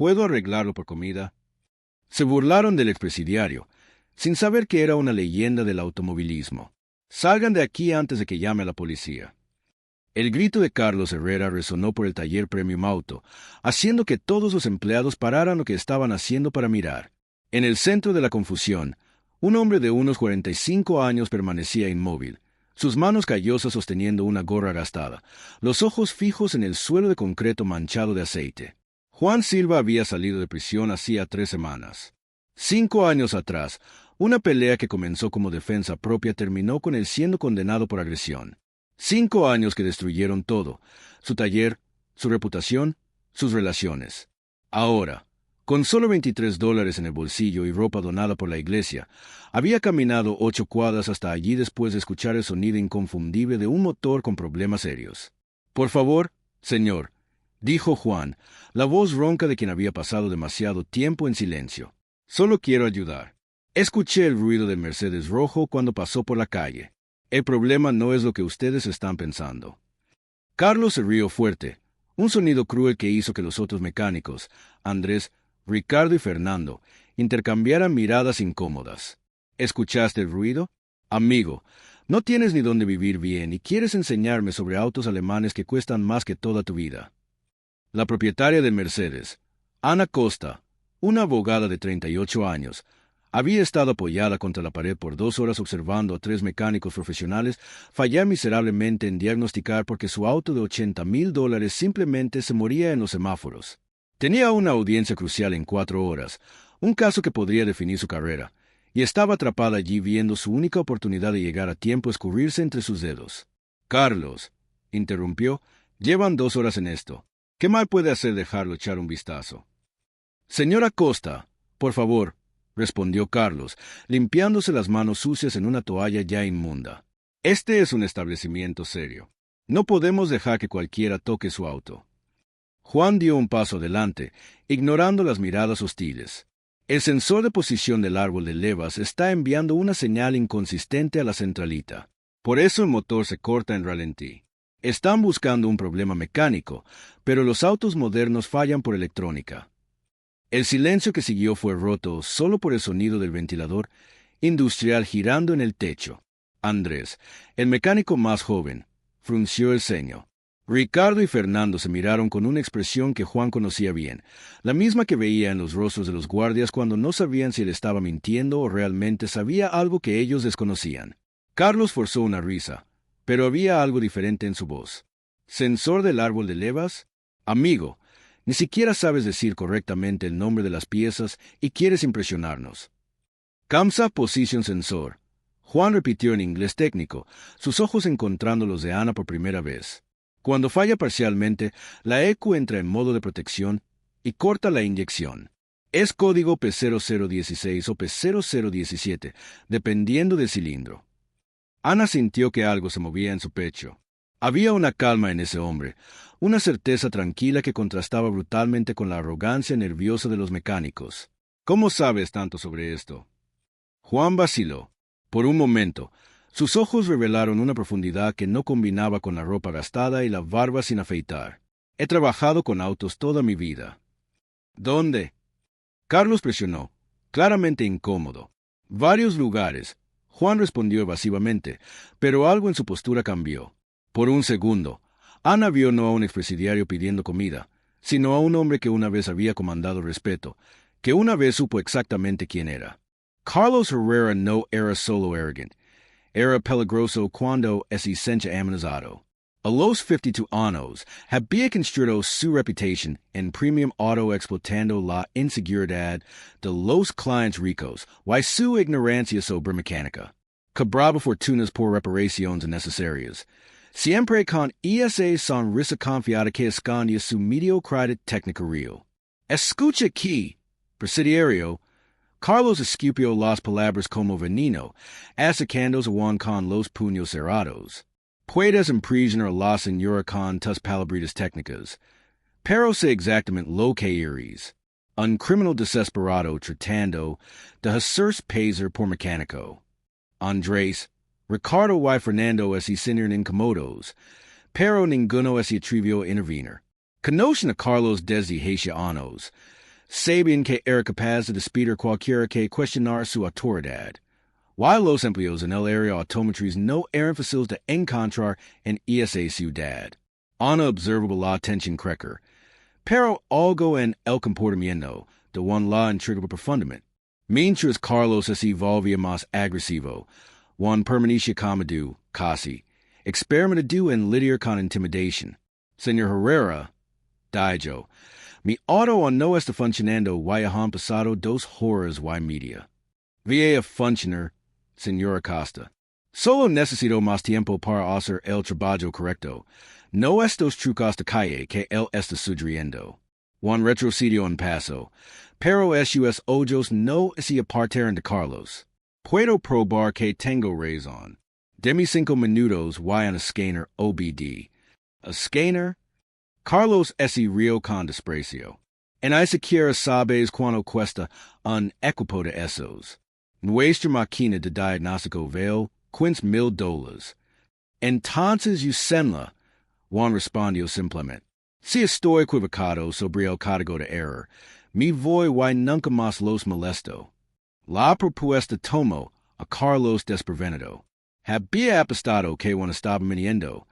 ¿Puedo arreglarlo por comida? Se burlaron del expresidiario, sin saber que era una leyenda del automovilismo. Salgan de aquí antes de que llame a la policía. El grito de Carlos Herrera resonó por el taller Premium Auto, haciendo que todos los empleados pararan lo que estaban haciendo para mirar. En el centro de la confusión, un hombre de unos 45 años permanecía inmóvil, sus manos callosas sosteniendo una gorra gastada, los ojos fijos en el suelo de concreto manchado de aceite. Juan Silva había salido de prisión hacía 3 semanas. 5 años atrás, una pelea que comenzó como defensa propia terminó con él siendo condenado por agresión. 5 años que destruyeron todo: su taller, su reputación, sus relaciones. Ahora, con solo $23 en el bolsillo y ropa donada por la iglesia, había caminado 8 cuadras hasta allí después de escuchar el sonido inconfundible de un motor con problemas serios. «Por favor, señor», dijo Juan, la voz ronca de quien había pasado demasiado tiempo en silencio. «Solo quiero ayudar». Escuché el ruido del Mercedes rojo cuando pasó por la calle. El problema no es lo que ustedes están pensando. Carlos se rió fuerte, un sonido cruel que hizo que los otros mecánicos, Andrés, Ricardo y Fernando, intercambiaran miradas incómodas. ¿Escuchaste el ruido? Amigo, no tienes ni dónde vivir bien y quieres enseñarme sobre autos alemanes que cuestan más que toda tu vida. La propietaria del Mercedes, Ana Costa, una abogada de 38 años, había estado apoyada contra la pared por 2 horas observando a 3 mecánicos profesionales fallar miserablemente en diagnosticar por qué su auto de $80,000 simplemente se moría en los semáforos. Tenía una audiencia crucial en 4 horas, un caso que podría definir su carrera, y estaba atrapada allí viendo su única oportunidad de llegar a tiempo escurrirse entre sus dedos. «Carlos», interrumpió, «llevan 2 horas en esto. ¿Qué mal puede hacer dejarlo echar un vistazo?» «Señora Costa, por favor», respondió Carlos, limpiándose las manos sucias en una toalla ya inmunda. «Este es un establecimiento serio. No podemos dejar que cualquiera toque su auto». Juan dio un paso adelante, ignorando las miradas hostiles. El sensor de posición del árbol de levas está enviando una señal inconsistente a la centralita. Por eso el motor se corta en ralentí. Están buscando un problema mecánico, pero los autos modernos fallan por electrónica. El silencio que siguió fue roto solo por el sonido del ventilador industrial girando en el techo. Andrés, el mecánico más joven, frunció el ceño. Ricardo y Fernando se miraron con una expresión que Juan conocía bien, la misma que veía en los rostros de los guardias cuando no sabían si él estaba mintiendo o realmente sabía algo que ellos desconocían. Carlos forzó una risa, pero había algo diferente en su voz. «¿Sensor del árbol de levas? Amigo, ni siquiera sabes decir correctamente el nombre de las piezas y quieres impresionarnos». «Kamsa Position Sensor», Juan repitió en inglés técnico, sus ojos encontrando los de Ana por primera vez. Cuando falla parcialmente, la ECU entra en modo de protección y corta la inyección. Es código P0016 o P0017, dependiendo del cilindro. Ana sintió que algo se movía en su pecho. Había una calma en ese hombre, una certeza tranquila que contrastaba brutalmente con la arrogancia nerviosa de los mecánicos. «¿Cómo sabes tanto sobre esto?» Juan vaciló. Por un momento, sus ojos revelaron una profundidad que no combinaba con la ropa gastada y la barba sin afeitar. «He trabajado con autos toda mi vida». «¿Dónde?» Carlos presionó, claramente incómodo. «Varios lugares». Juan respondió evasivamente, pero algo en su postura cambió. Por un segundo, Ana vio no a un expresidiario pidiendo comida, sino a un hombre que una vez había comandado respeto, que una vez supo exactamente quién era. Carlos Herrera no era solo arrogant, era peligroso cuando es esencia amenazado. A los 52 años había construido su reputación en Premium Auto explotando la inseguridad de los clientes ricos y su ignorancia sobre mecánica. Cobraba fortunas por reparaciones innecesarias, siempre con esa sonrisa confiada que escondía su mediocridad técnica real. «Escucha aquí, presidiario». Carlos escupió las palabras como veneno, sacándose Juan con los puños cerrados. «Puedes imprisionar a la señora con tus palabritas técnicas, pero sé exactamente lo que eres. Un criminal desesperado tratando de hacerse pasar por mecánico. Andrés, Ricardo y Fernando se sintieron incómodos, pero ninguno se atrevió a intervenir. Conocen a Carlos desde hace años. Sabian que era capaz de despedir cualquiera que cuestionar su autoridad. Why los empleos en el área automotriz no eran fáciles de encontrar en esa ciudad. Ana observable la tensión crecer, pero algo en el comportamiento de Juan la intrigaba profundamente. Mientras Carlos se volvía más agresivo, Juan permanecía calmado, casi, experimentado en lidiar con intimidación. Señor Herrera, dijo, mi auto no está funcionando y han pasado 2 horas y media. Vía a funcionar, Señor Acosta. Solo necesito más tiempo para hacer el trabajo correcto. No estos trucos de calle que él está sugiriendo. Juan retrocedió un paso, pero sus ojos no se apartaron de Carlos. Puedo probar que tengo razón. Deme 5 minutos y un scanner OBD. ¿A scanner? Carlos se rió con desprecio. En ni siquiera sabes cuánto cuesta un equipo de esos. Nuestra máquina de diagnóstico vale $15,000. Entonces usenla, Juan respondió simplemente. Si estoy equivocado sobre el código de error, me voy y nunca más los molesto. La propuesta tomó a Carlos desprevenido. Había apostado que Juan estaba mintiendo,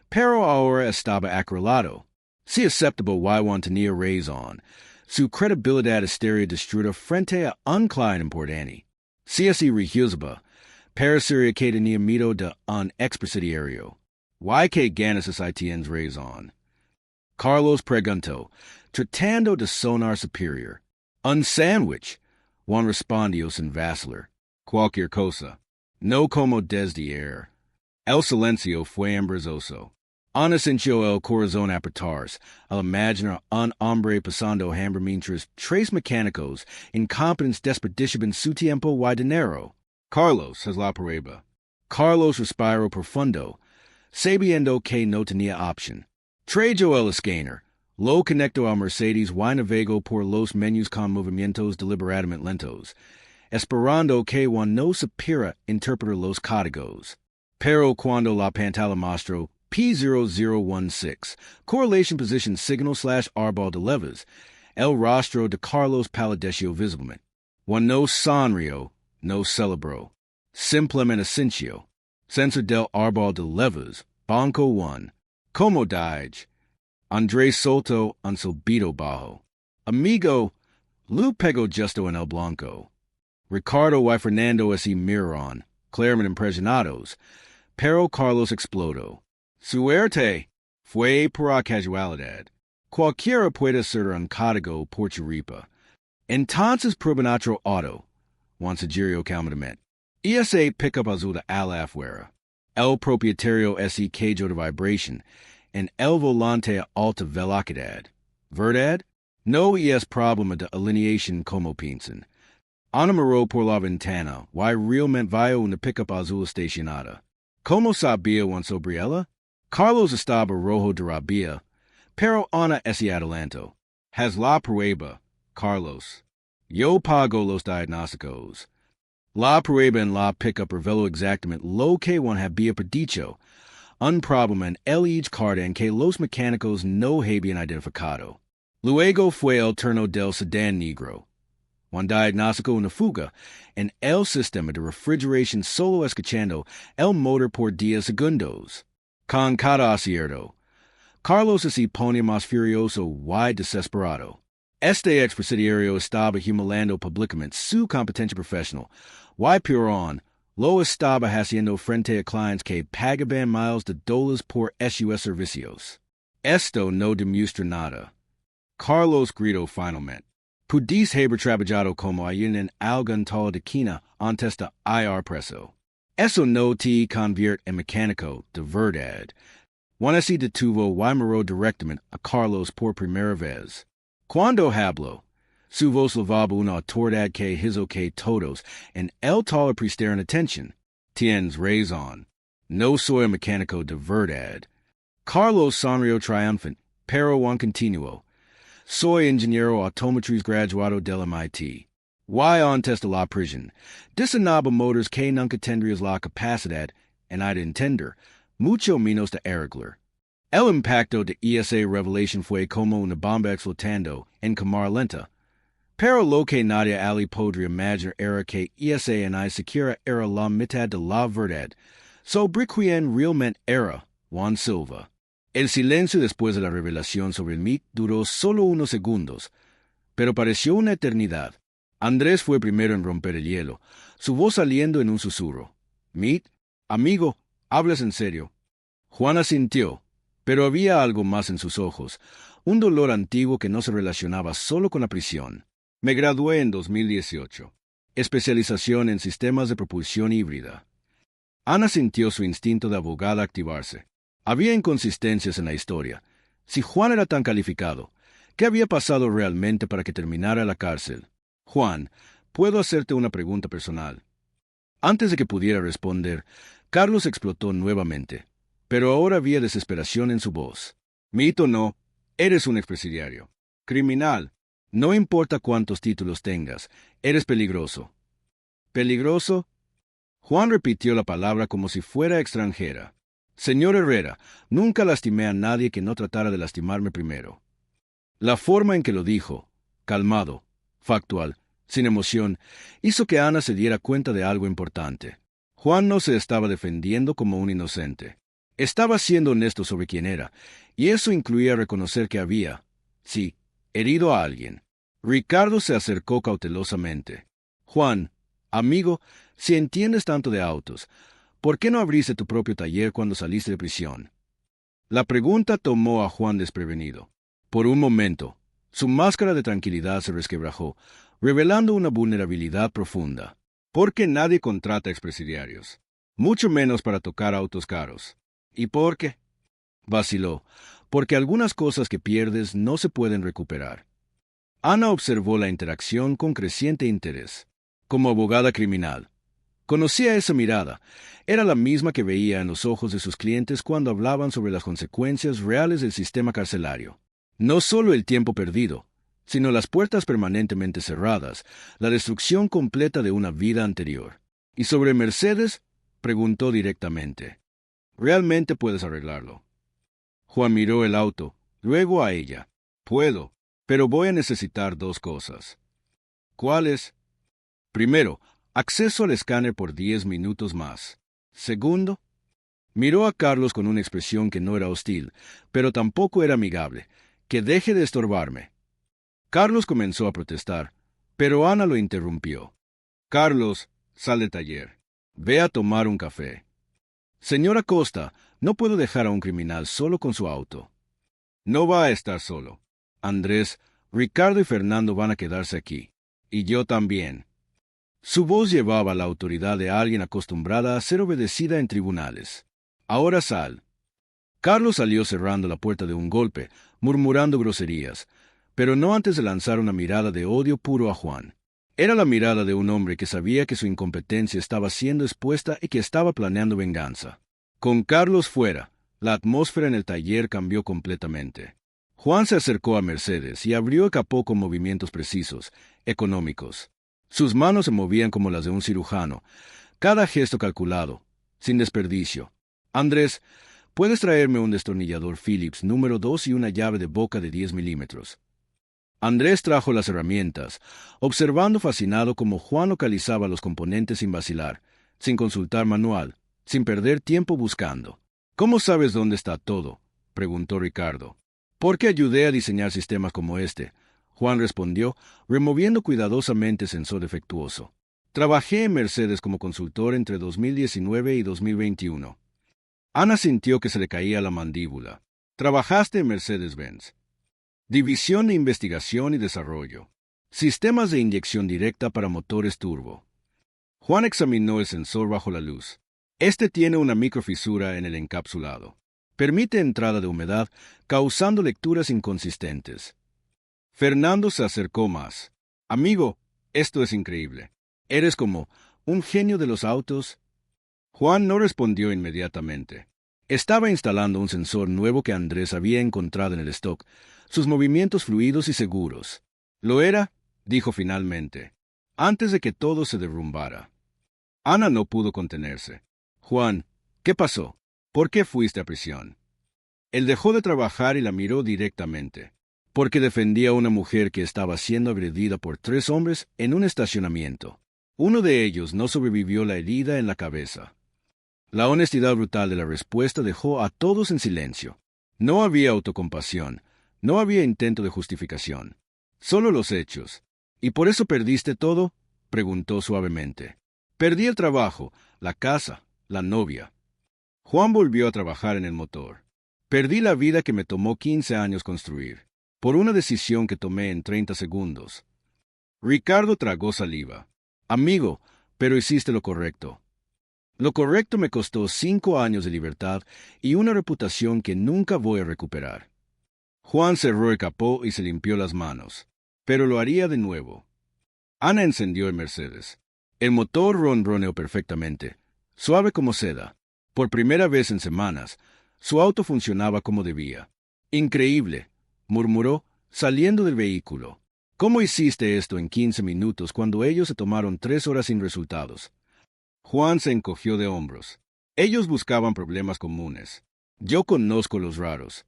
pero ahora estaba acorralado. Si aceptable y Juan tenía razón, su credibilidad estaría destruida frente a un cliente importante. Si así rehusaba, parecería que tenía miedo de un expresidiario. ¿Y que ganas si tienes razón? Carlos preguntó, tratando de sonar superior. Un sándwich, Juan respondió sin vacilar. Cualquier cosa. No como desde ayer. El silencio fue embarazoso. Ana sintió el corazón apretarse al imaginar un hombre pasando hambre mientras 3 mecánicos incompetentes desperdiciaban su tiempo y dinero. Carlos es la prueba. Carlos respiró profundo, sabiendo que no tenía opción. Traigo el scanner. Lo conecto al Mercedes y navego por los menús con movimientos deliberadamente lentos, esperando que Juan no supiera interpretar los códigos. Pero cuando la pantalla mostró P0016, correlation position signal / árbol de levas, el rostro de Carlos palideció visiblemente. Juan no sonrió, no celebró. Simplemente sintió. Sensor del árbol de levas, Banco 1. Como dije, Andrés soltó un silbido bajo. Amigo, Lu pegó justo en el blanco. Ricardo y Fernando se miraron, claramente impresionados, pero Carlos explodó. Suerte fue pura casualidad. Cualquiera puede ser un código por chiripa. Entonces prueben otro auto, Juan sugirió calmadamente. Ese pickup azul de ala afuera. El propietario ese cayó de vibración en el volante a alta velocidad. ¿Verdad? No es problema de alineación como piensan. Ana miró por la ventana y realmente vio una pickup azul estacionada. ¿Cómo sabía Juan sobre ella? Carlos estaba rojo de rabia, pero Ana se adelantó. Haz la prueba, Carlos. Yo pago los diagnósticos. La prueba en la pickup reveló exactamente lo que Juan había predicho, un problema en el eje que los mecánicos no habían identificado. Luego fue el turno del sedán negro. Juan diagnosticó una fuga en el sistema de refrigeración solo escuchando el motor por 10 segundos. Con cada acierto, Carlos se ponía más furioso y desesperado. Este expresidiario estaba humillando públicamente su competencia profesional, y peor aún, lo estaba haciendo frente a clientes que pagaban miles de dólares por sus servicios. Esto no demuestra nada. Carlos gritó finalmente. Pudiste haber trabajado como alguien en algún tal de quina antes de ir preso. Eso no te convierte en mecánico de verdad. Juan se detuvo y miró directamente a Carlos por primera vez. Cuando habló, su voz levaba una autoridad que hizo que todos en el tal prestaran atención. Tienes razón. No soy mecánico de verdad. Carlos sonrió triunfante, pero Juan continuó. Soy ingeniero automotriz graduado del MIT. Y antes de la prisión, diseñaba motores que nunca tendrías la capacidad, en de entender, mucho menos de arreglar. El impacto de esa revelación fue como una bomba explotando en cámara lenta. Pero lo que nadie ali podría imaginar era que esa ni siquiera era la mitad de la verdad. Sobre quien realmente era Juan Silva. El silencio después de la revelación sobre el MIT duró solo unos segundos, pero pareció una eternidad. Andrés fue primero en romper el hielo, su voz saliendo en un susurro. «Meet, amigo, ¿hablas en serio?» Juan asintió, pero había algo más en sus ojos, un dolor antiguo que no se relacionaba solo con la prisión. Me gradué en 2018. Especialización en sistemas de propulsión híbrida. Ana sintió su instinto de abogada activarse. Había inconsistencias en la historia. Si Juan era tan calificado, ¿qué había pasado realmente para que terminara la cárcel? Juan, ¿puedo hacerte una pregunta personal? Antes de que pudiera responder, Carlos explotó nuevamente, pero ahora había desesperación en su voz. Mito no, eres un expresidiario. Criminal. No importa cuántos títulos tengas, eres peligroso. ¿Peligroso? Juan repitió la palabra como si fuera extranjera. Señor Herrera, nunca lastimé a nadie que no tratara de lastimarme primero. La forma en que lo dijo, calmado, factual, sin emoción, hizo que Ana se diera cuenta de algo importante. Juan no se estaba defendiendo como un inocente. Estaba siendo honesto sobre quién era, y eso incluía reconocer que había, sí, herido a alguien. Ricardo se acercó cautelosamente. Juan, amigo, si entiendes tanto de autos, ¿por qué no abriste tu propio taller cuando saliste de prisión? La pregunta tomó a Juan desprevenido. Por un momento, su máscara de tranquilidad se resquebrajó, revelando una vulnerabilidad profunda. ¿Por qué nadie contrata expresidiarios? Mucho menos para tocar autos caros. ¿Y por qué? Vaciló. Porque algunas cosas que pierdes no se pueden recuperar. Ana observó la interacción con creciente interés. Como abogada criminal, conocía esa mirada. Era la misma que veía en los ojos de sus clientes cuando hablaban sobre las consecuencias reales del sistema carcelario. No solo el tiempo perdido, sino las puertas permanentemente cerradas, la destrucción completa de una vida anterior. ¿Y sobre Mercedes? Preguntó directamente. ¿Realmente puedes arreglarlo? Juan miró el auto, luego a ella. Puedo, pero voy a necesitar dos cosas. ¿Cuáles? Primero, acceso al escáner por 10 minutos más. Segundo, miró a Carlos con una expresión que no era hostil, pero tampoco era amigable. Que deje de estorbarme. Carlos comenzó a protestar, pero Ana lo interrumpió. Carlos, sal del taller. Ve a tomar un café. Señora Costa, no puedo dejar a un criminal solo con su auto. No va a estar solo. Andrés, Ricardo y Fernando van a quedarse aquí. Y yo también. Su voz llevaba la autoridad de alguien acostumbrada a ser obedecida en tribunales. Ahora sal. Carlos salió cerrando la puerta de un golpe, murmurando groserías, pero no antes de lanzar una mirada de odio puro a Juan. Era la mirada de un hombre que sabía que su incompetencia estaba siendo expuesta y que estaba planeando venganza. Con Carlos fuera, la atmósfera en el taller cambió completamente. Juan se acercó a Mercedes y abrió el capó con movimientos precisos, económicos. Sus manos se movían como las de un cirujano, cada gesto calculado, sin desperdicio. Andrés, ¿puedes traerme un destornillador Phillips número 2 y una llave de boca de 10 milímetros? Andrés trajo las herramientas, observando fascinado cómo Juan localizaba los componentes sin vacilar, sin consultar manual, sin perder tiempo buscando. ¿Cómo sabes dónde está todo?, preguntó Ricardo. Porque ayudé a diseñar sistemas como este, Juan respondió, removiendo cuidadosamente sensor defectuoso. Trabajé en Mercedes como consultor entre 2019 y 2021. Ana sintió que se le caía la mandíbula. Trabajaste en Mercedes-Benz. División de Investigación y Desarrollo. Sistemas de inyección directa para motores turbo. Juan examinó el sensor bajo la luz. Este tiene una microfisura en el encapsulado. Permite entrada de humedad, causando lecturas inconsistentes. Fernando se acercó más. Amigo, esto es increíble. ¿Eres como un genio de los autos? Juan no respondió inmediatamente. Estaba instalando un sensor nuevo que Andrés había encontrado en el stock, sus movimientos fluidos y seguros. ¿Lo era?, dijo finalmente, antes de que todo se derrumbara. Ana no pudo contenerse. Juan, ¿qué pasó? ¿Por qué fuiste a prisión? Él dejó de trabajar y la miró directamente. porque defendía a una mujer que estaba siendo agredida por 3 hombres en un estacionamiento. Uno de ellos no sobrevivió la herida en la cabeza. La honestidad brutal de la respuesta dejó a todos en silencio. No había autocompasión, no había intento de justificación. Solo los hechos. ¿Y por eso perdiste todo?, preguntó suavemente. Perdí el trabajo, la casa, la novia. Juan volvió a trabajar en el motor. Perdí la vida que me tomó 15 años construir, por una decisión que tomé en 30 segundos. Ricardo tragó saliva. Amigo, pero hiciste lo correcto. Lo correcto me costó 5 años de libertad y una reputación que nunca voy a recuperar. Juan cerró el capó y se limpió las manos. Pero lo haría de nuevo. Ana encendió el Mercedes. El motor ronroneó perfectamente, suave como seda. Por primera vez en semanas, su auto funcionaba como debía. Increíble, murmuró, saliendo del vehículo. ¿Cómo hiciste esto en 15 minutos cuando ellos se tomaron 3 horas sin resultados? Juan se encogió de hombros. Ellos buscaban problemas comunes. Yo conozco los raros.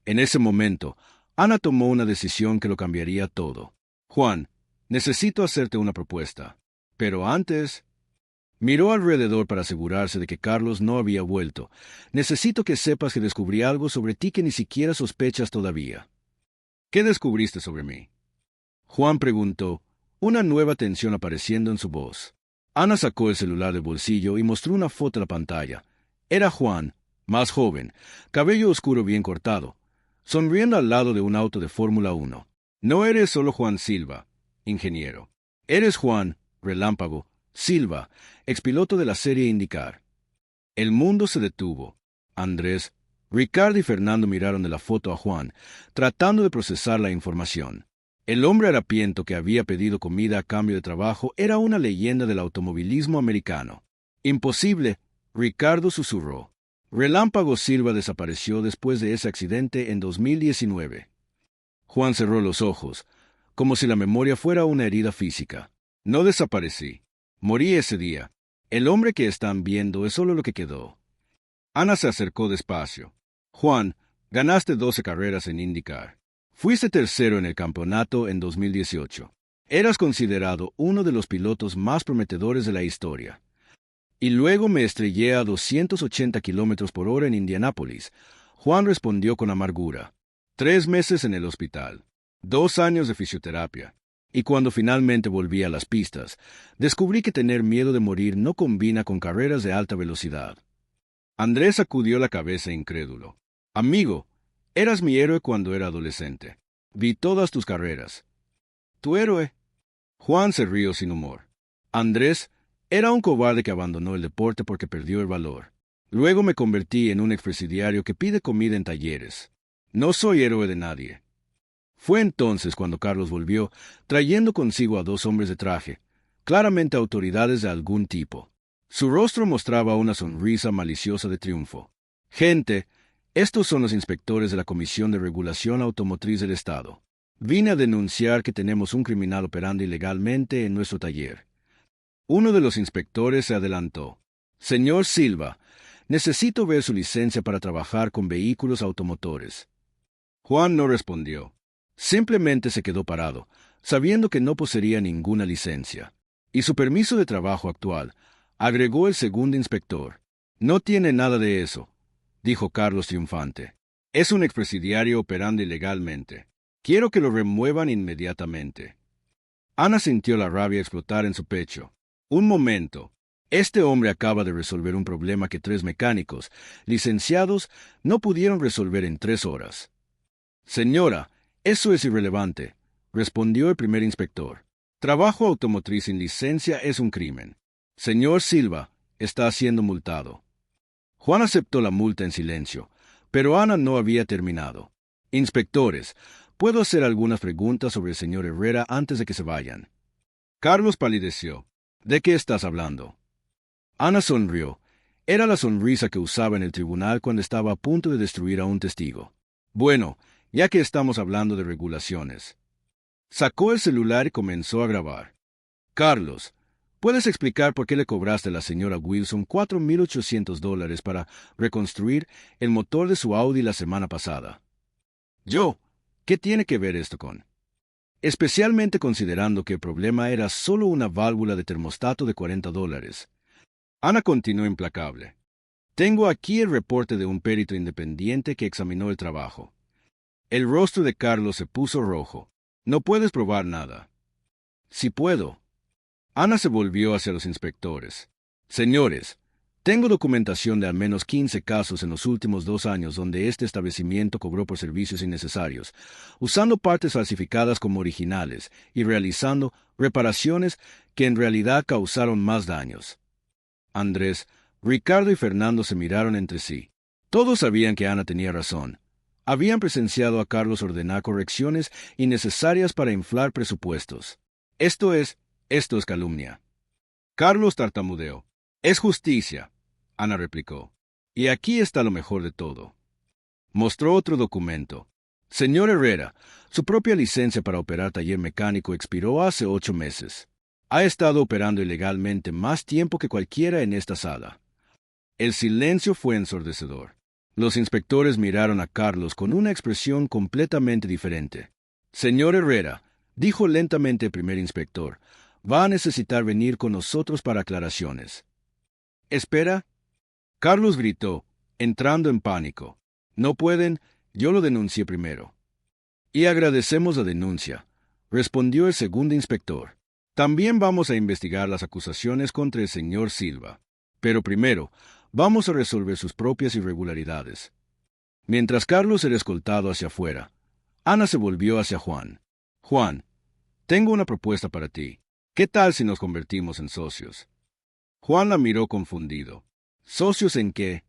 En ese momento, Ana tomó una decisión que lo cambiaría todo. Juan, necesito hacerte una propuesta. Pero antes... Miró alrededor para asegurarse de que Carlos no había vuelto. Necesito que sepas que descubrí algo sobre ti que ni siquiera sospechas todavía. ¿Qué descubriste sobre mí?, Juan preguntó, una nueva tensión apareciendo en su voz. Ana sacó el celular del bolsillo y mostró una foto a la pantalla. Era Juan, más joven, cabello oscuro bien cortado, sonriendo al lado de un auto de Fórmula 1. No eres solo Juan Silva, ingeniero. Eres Juan, relámpago, Silva, expiloto de la serie IndyCar. El mundo se detuvo. Andrés, Ricardo y Fernando miraron de la foto a Juan, tratando de procesar la información. El hombre harapiento que había pedido comida a cambio de trabajo era una leyenda del automovilismo americano. Imposible, Ricardo susurró. Relámpago Silva desapareció después de ese accidente en 2019. Juan cerró los ojos, como si la memoria fuera una herida física. No desaparecí. Morí ese día. El hombre que están viendo es solo lo que quedó. Ana se acercó despacio. Juan, ganaste 12 carreras en IndyCar. Fuiste tercero en el campeonato en 2018. Eras considerado uno de los pilotos más prometedores de la historia. Y luego me estrellé a 280 kilómetros por hora en Indianápolis. Juan respondió con amargura. 3 meses en el hospital. 2 años de fisioterapia. Y cuando finalmente volví a las pistas, descubrí que tener miedo de morir no combina con carreras de alta velocidad. Andrés sacudió la cabeza incrédulo. Amigo, eras mi héroe cuando era adolescente. Vi todas tus carreras. ¿Tu héroe? Juan se rió sin humor. Andrés era un cobarde que abandonó el deporte porque perdió el valor. Luego me convertí en un expresidiario que pide comida en talleres. No soy héroe de nadie. Fue entonces cuando Carlos volvió, trayendo consigo a 2 hombres de traje, claramente autoridades de algún tipo. Su rostro mostraba una sonrisa maliciosa de triunfo. Gente, estos son los inspectores de la Comisión de Regulación Automotriz del Estado. Vine a denunciar que tenemos un criminal operando ilegalmente en nuestro taller. Uno de los inspectores se adelantó. Señor Silva, necesito ver su licencia para trabajar con vehículos automotores. Juan no respondió. Simplemente se quedó parado, sabiendo que no poseía ninguna licencia. Y su permiso de trabajo actual, agregó el segundo inspector. No tiene nada de eso, dijo Carlos triunfante. Es un expresidiario operando ilegalmente. Quiero que lo remuevan inmediatamente. Ana sintió la rabia explotar en su pecho. Un momento. Este hombre acaba de resolver un problema que 3 mecánicos, licenciados, no pudieron resolver en 3 horas. Señora, eso es irrelevante, respondió el primer inspector. Trabajo automotriz sin licencia es un crimen. Señor Silva, está siendo multado. Juan aceptó la multa en silencio, pero Ana no había terminado. Inspectores, ¿puedo hacer algunas preguntas sobre el señor Herrera antes de que se vayan? Carlos palideció. ¿De qué estás hablando? Ana sonrió. Era la sonrisa que usaba en el tribunal cuando estaba a punto de destruir a un testigo. Bueno, ya que estamos hablando de regulaciones. Sacó el celular y comenzó a grabar. Carlos, ¿puedes explicar por qué le cobraste a la señora Wilson $4,800 para reconstruir el motor de su Audi la semana pasada? Yo. ¿Qué tiene que ver esto con? Especialmente considerando que el problema era solo una válvula de termostato de $40. Ana continuó implacable. Tengo aquí el reporte de un perito independiente que examinó el trabajo. El rostro de Carlos se puso rojo. No puedes probar nada. Sí puedo. Ana se volvió hacia los inspectores. Señores, tengo documentación de al menos 15 casos en los últimos 2 años donde este establecimiento cobró por servicios innecesarios, usando partes falsificadas como originales y realizando reparaciones que en realidad causaron más daños. Andrés, Ricardo y Fernando se miraron entre sí. Todos sabían que Ana tenía razón. Habían presenciado a Carlos ordenar correcciones innecesarias para inflar presupuestos. Esto es calumnia. Carlos tartamudeó. Es justicia, Ana replicó. Y aquí está lo mejor de todo. Mostró otro documento. Señor Herrera, su propia licencia para operar taller mecánico expiró hace 8 meses. Ha estado operando ilegalmente más tiempo que cualquiera en esta sala. El silencio fue ensordecedor. Los inspectores miraron a Carlos con una expresión completamente diferente. Señor Herrera, dijo lentamente el primer inspector, va a necesitar venir con nosotros para aclaraciones. Espera. Carlos gritó, entrando en pánico. No pueden, yo lo denuncié primero. Y agradecemos la denuncia, respondió el segundo inspector. También vamos a investigar las acusaciones contra el señor Silva. Pero primero, vamos a resolver sus propias irregularidades. Mientras Carlos era escoltado hacia afuera, Ana se volvió hacia Juan. Juan, tengo una propuesta para ti. ¿Qué tal si nos convertimos en socios? Juan la miró confundido. ¿Socios en qué?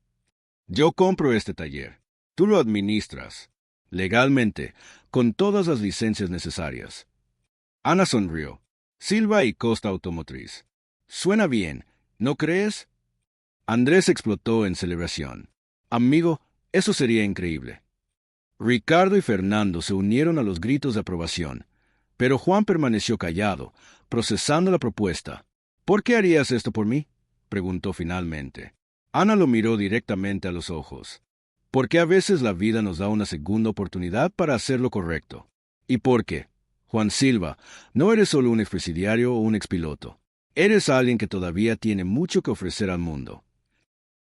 Yo compro este taller. Tú lo administras, legalmente, con todas las licencias necesarias. Ana sonrió. Silva y Costa Automotriz. Suena bien, ¿no crees? Andrés explotó en celebración. Amigo, eso sería increíble. Ricardo y Fernando se unieron a los gritos de aprobación, pero Juan permaneció callado, procesando la propuesta. ¿Por qué harías esto por mí?, preguntó finalmente. Ana lo miró directamente a los ojos. Porque a veces la vida nos da una segunda oportunidad para hacer lo correcto. ¿Y por qué? Juan Silva, no eres solo un expresidiario o un expiloto. Eres alguien que todavía tiene mucho que ofrecer al mundo.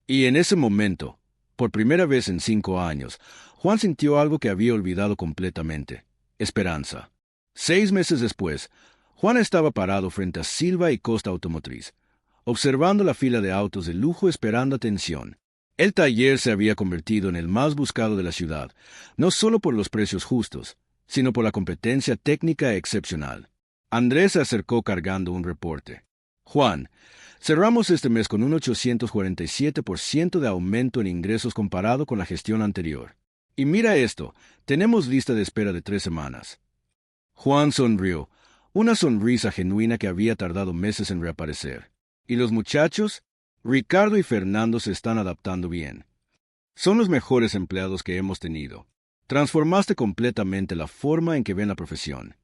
Y en ese momento, por primera vez en 5 años, Juan sintió algo que había olvidado completamente: esperanza. 6 meses después, Juan estaba parado frente a Silva y Costa Automotriz, observando la fila de autos de lujo esperando atención. El taller se había convertido en el más buscado de la ciudad, no solo por los precios justos, sino por la competencia técnica excepcional. Andrés se acercó cargando un reporte. Juan, cerramos este mes con un 847% de aumento en ingresos comparado con la gestión anterior. Y mira esto, tenemos lista de espera de 3 semanas. Juan sonrió, una sonrisa genuina que había tardado meses en reaparecer. ¿Y los muchachos? Ricardo y Fernando se están adaptando bien. Son los mejores empleados que hemos tenido. Transformaste completamente la forma en que ven la profesión.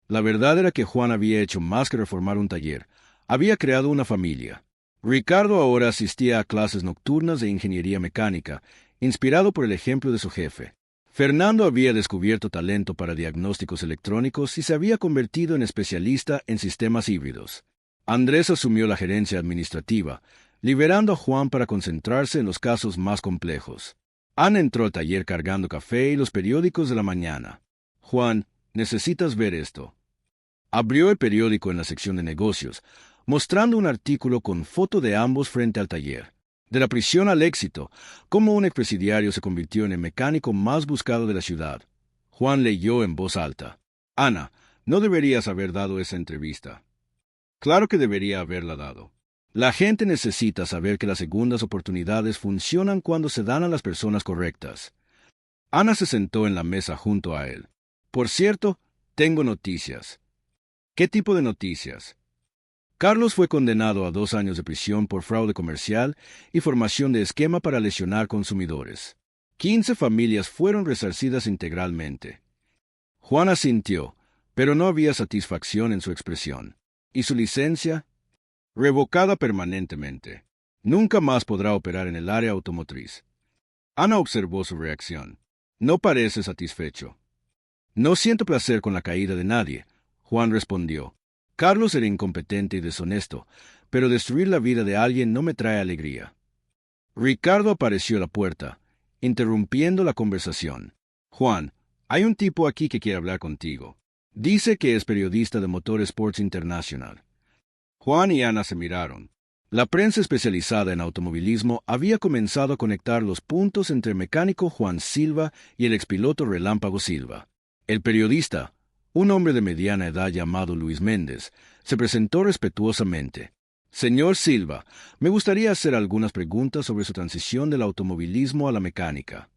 La verdad era que Juan había hecho más que reformar un taller. Había creado una familia. Ricardo ahora asistía a clases nocturnas de ingeniería mecánica, inspirado por el ejemplo de su jefe. Fernando había descubierto talento para diagnósticos electrónicos y se había convertido en especialista en sistemas híbridos. Andrés asumió la gerencia administrativa, liberando a Juan para concentrarse en los casos más complejos. Ana entró al taller cargando café y los periódicos de la mañana. Juan, necesitas ver esto. Abrió el periódico en la sección de negocios, mostrando un artículo con foto de ambos frente al taller. De la prisión al éxito, cómo un expresidiario se convirtió en el mecánico más buscado de la ciudad. Juan leyó en voz alta. Ana, no deberías haber dado esa entrevista. Claro que debería haberla dado. La gente necesita saber que las segundas oportunidades funcionan cuando se dan a las personas correctas. Ana se sentó en la mesa junto a él. Por cierto, tengo noticias. ¿Qué tipo de noticias? Carlos fue condenado a 2 años de prisión por fraude comercial y formación de esquema para lesionar consumidores. 15 familias fueron resarcidas integralmente. Juan asintió, pero no había satisfacción en su expresión. ¿Y su licencia? Revocada permanentemente. Nunca más podrá operar en el área automotriz. Ana observó su reacción. No parece satisfecho. No siento placer con la caída de nadie, Juan respondió. Carlos era incompetente y deshonesto, pero destruir la vida de alguien no me trae alegría. Ricardo apareció a la puerta, interrumpiendo la conversación. Juan, hay un tipo aquí que quiere hablar contigo. Dice que es periodista de Motor Sports International. Juan y Ana se miraron. La prensa especializada en automovilismo había comenzado a conectar los puntos entre el mecánico Juan Silva y el expiloto Relámpago Silva. El periodista, un hombre de mediana edad llamado Luis Méndez, se presentó respetuosamente. Señor Silva, me gustaría hacer algunas preguntas sobre su transición del automovilismo a la mecánica.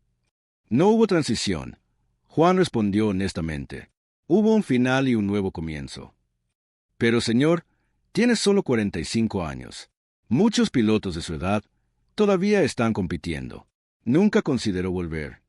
No hubo transición. Juan respondió honestamente. Hubo un final y un nuevo comienzo. Pero, señor, tiene solo 45 años. Muchos pilotos de su edad todavía están compitiendo. Nunca consideró volver.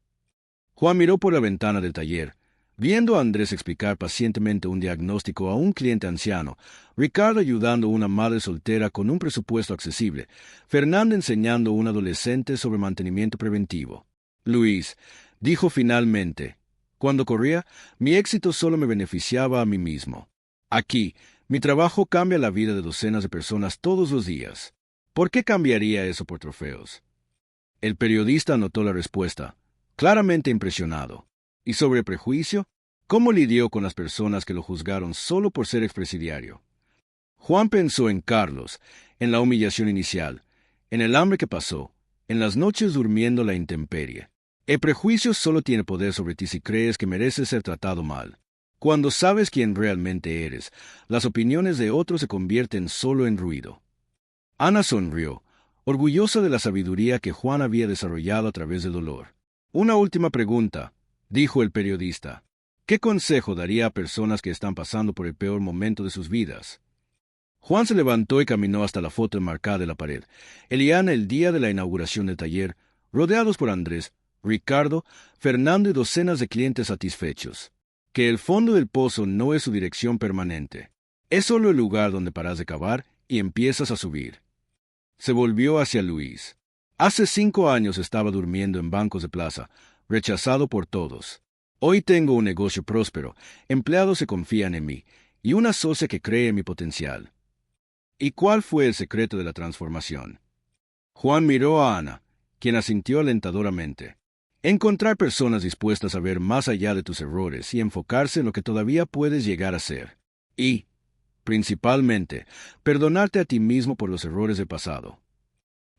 Juan miró por la ventana del taller, viendo a Andrés explicar pacientemente un diagnóstico a un cliente anciano, Ricardo ayudando a una madre soltera con un presupuesto accesible, Fernando enseñando a un adolescente sobre mantenimiento preventivo. Luis dijo finalmente, cuando corría, mi éxito solo me beneficiaba a mí mismo. Aquí, mi trabajo cambia la vida de docenas de personas todos los días. ¿Por qué cambiaría eso por trofeos? El periodista anotó la respuesta, claramente impresionado. ¿Y sobre prejuicio? ¿Cómo lidió con las personas que lo juzgaron solo por ser expresidiario? Juan pensó en Carlos, en la humillación inicial, en el hambre que pasó, en las noches durmiendo la intemperie. El prejuicio solo tiene poder sobre ti si crees que mereces ser tratado mal. Cuando sabes quién realmente eres, las opiniones de otros se convierten solo en ruido. Ana sonrió, orgullosa de la sabiduría que Juan había desarrollado a través del dolor. Una última pregunta, dijo el periodista. ¿Qué consejo daría a personas que están pasando por el peor momento de sus vidas? Juan se levantó y caminó hasta la foto enmarcada de la pared. Él y Ana el día de la inauguración del taller, rodeados por Andrés, Ricardo, Fernando y docenas de clientes satisfechos. Que el fondo del pozo no es su dirección permanente. Es solo el lugar donde paras de cavar y empiezas a subir. Se volvió hacia Luis. Hace 5 años estaba durmiendo en bancos de plaza, rechazado por todos. Hoy tengo un negocio próspero, empleados se confían en mí, y una socia que cree en mi potencial. ¿Y cuál fue el secreto de la transformación? Juan miró a Ana, quien asintió alentadoramente. Encontrar personas dispuestas a ver más allá de tus errores y enfocarse en lo que todavía puedes llegar a ser. Y, principalmente, perdonarte a ti mismo por los errores del pasado.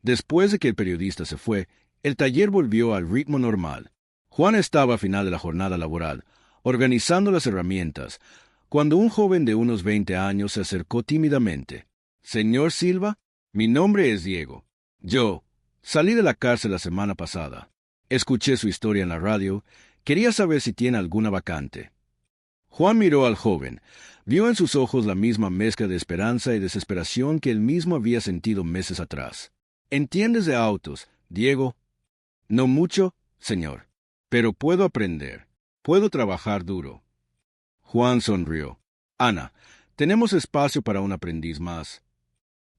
Después de que el periodista se fue, el taller volvió al ritmo normal. Juan estaba a final de la jornada laboral, organizando las herramientas, cuando un joven de unos 20 años se acercó tímidamente. «Señor Silva, mi nombre es Diego. Yo salí de la cárcel la semana pasada. Escuché su historia en la radio. Quería saber si tiene alguna vacante». Juan miró al joven. Vio en sus ojos la misma mezcla de esperanza y desesperación que él mismo había sentido meses atrás. «¿Entiendes de autos, Diego?» «No mucho, señor. Pero puedo aprender. Puedo trabajar duro». Juan sonrió. «Ana, tenemos espacio para un aprendiz más».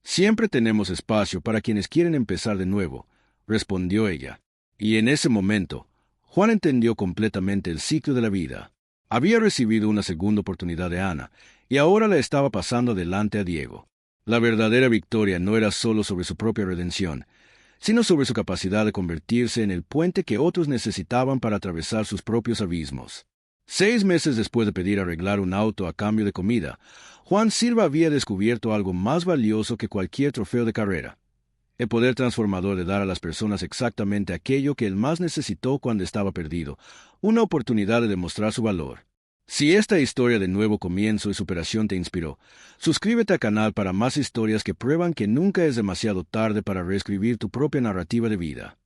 «Siempre tenemos espacio para quienes quieren empezar de nuevo», respondió ella. Y en ese momento, Juan entendió completamente el ciclo de la vida. Había recibido una segunda oportunidad de Ana, y ahora la estaba pasando adelante a Diego. La verdadera victoria no era solo sobre su propia redención, sino sobre su capacidad de convertirse en el puente que otros necesitaban para atravesar sus propios abismos. 6 meses después de pedir arreglar un auto a cambio de comida, Juan Silva había descubierto algo más valioso que cualquier trofeo de carrera: el poder transformador de dar a las personas exactamente aquello que él más necesitó cuando estaba perdido, una oportunidad de demostrar su valor. Si esta historia de nuevo comienzo y superación te inspiró, suscríbete al canal para más historias que prueban que nunca es demasiado tarde para reescribir tu propia narrativa de vida.